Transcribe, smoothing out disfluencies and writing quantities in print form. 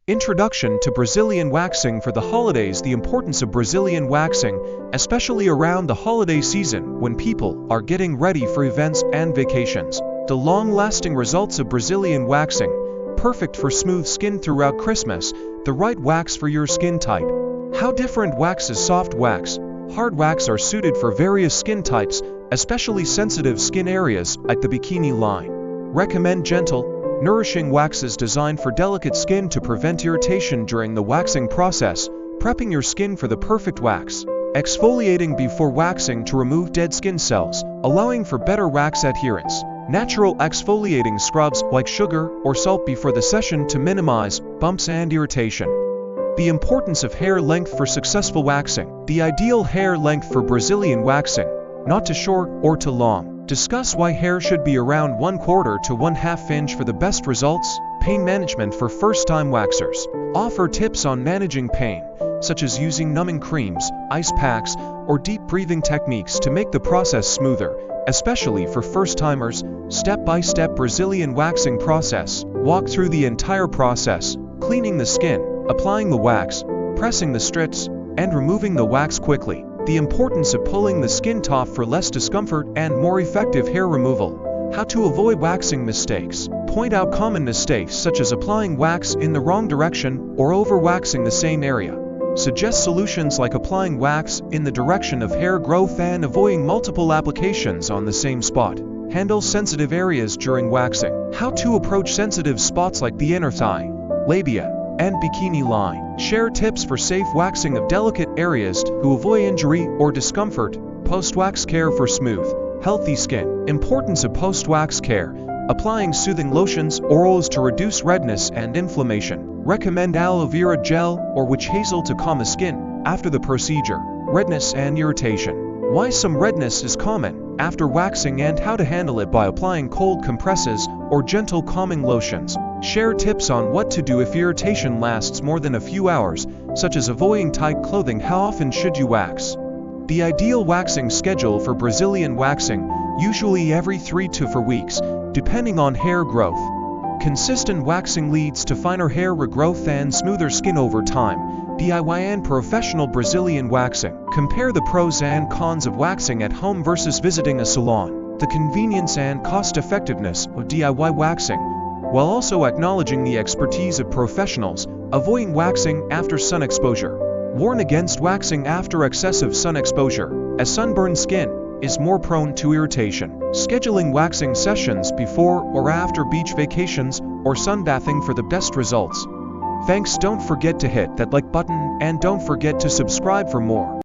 Introduction to Brazilian waxing for the holidays. The importance of Brazilian waxing, especially around the holiday season when people are getting ready for events and vacations. The long-lasting results of Brazilian waxing, perfect for smooth skin throughout Christmas, the right wax for your skin type. How different waxes. Soft wax, hard wax are suited for various skin types, especially sensitive skin areas like the bikini line. Recommend gentle, nourishing waxes designed for delicate skin to prevent irritation during the waxing process, prepping your skin for the perfect wax. Exfoliating before waxing to remove dead skin cells, allowing for better wax adherence. Natural exfoliating scrubs like sugar or salt before the session to minimize bumps and irritation. The importance of hair length for successful waxing. The ideal hair length for Brazilian waxing, not too short or too long. Discuss why hair should be around 1/4 to 1/2 inch for the best results. Pain management for first-time waxers. Offer tips on managing pain, such as using numbing creams, ice packs, or deep breathing techniques to make the process smoother, especially for first-timers. Step-by-step Brazilian waxing process. Walk through the entire process, cleaning the skin, applying the wax, pressing the strips, and removing the wax quickly. The importance of pulling the skin taut for less discomfort and more effective hair removal. How to avoid waxing mistakes. Point out common mistakes such as applying wax in the wrong direction or over-waxing the same area. Suggest solutions like applying wax in the direction of hair growth and avoiding multiple applications on the same spot. Handle sensitive areas during waxing. How to approach sensitive spots like the inner thigh, labia, and bikini line. Share tips for safe waxing of delicate areas to avoid injury or discomfort. Post-wax care for smooth, healthy skin. Importance of post-wax care. Applying soothing lotions or oils to reduce redness and inflammation. Recommend aloe vera gel or witch hazel to calm the skin after the procedure. Redness and irritation. Why some redness is common after waxing and how to handle it by applying cold compresses or gentle calming lotions. Share tips on what to do if irritation lasts more than a few hours, such as avoiding tight clothing. How often should you wax? The ideal waxing schedule for Brazilian waxing, usually every 3 to 4 weeks, depending on hair growth. Consistent waxing leads to finer hair regrowth and smoother skin over time. DIY and professional Brazilian waxing. Compare the pros and cons of waxing at home versus visiting a salon. The convenience and cost-effectiveness of DIY waxing, while also acknowledging the expertise of professionals. Avoiding waxing after sun exposure. Warn against waxing after excessive sun exposure, as sunburned skin is more prone to irritation. Scheduling waxing sessions before or after beach vacations or sunbathing for the best results. Thanks. Don't forget to hit that like button and don't forget to subscribe for more.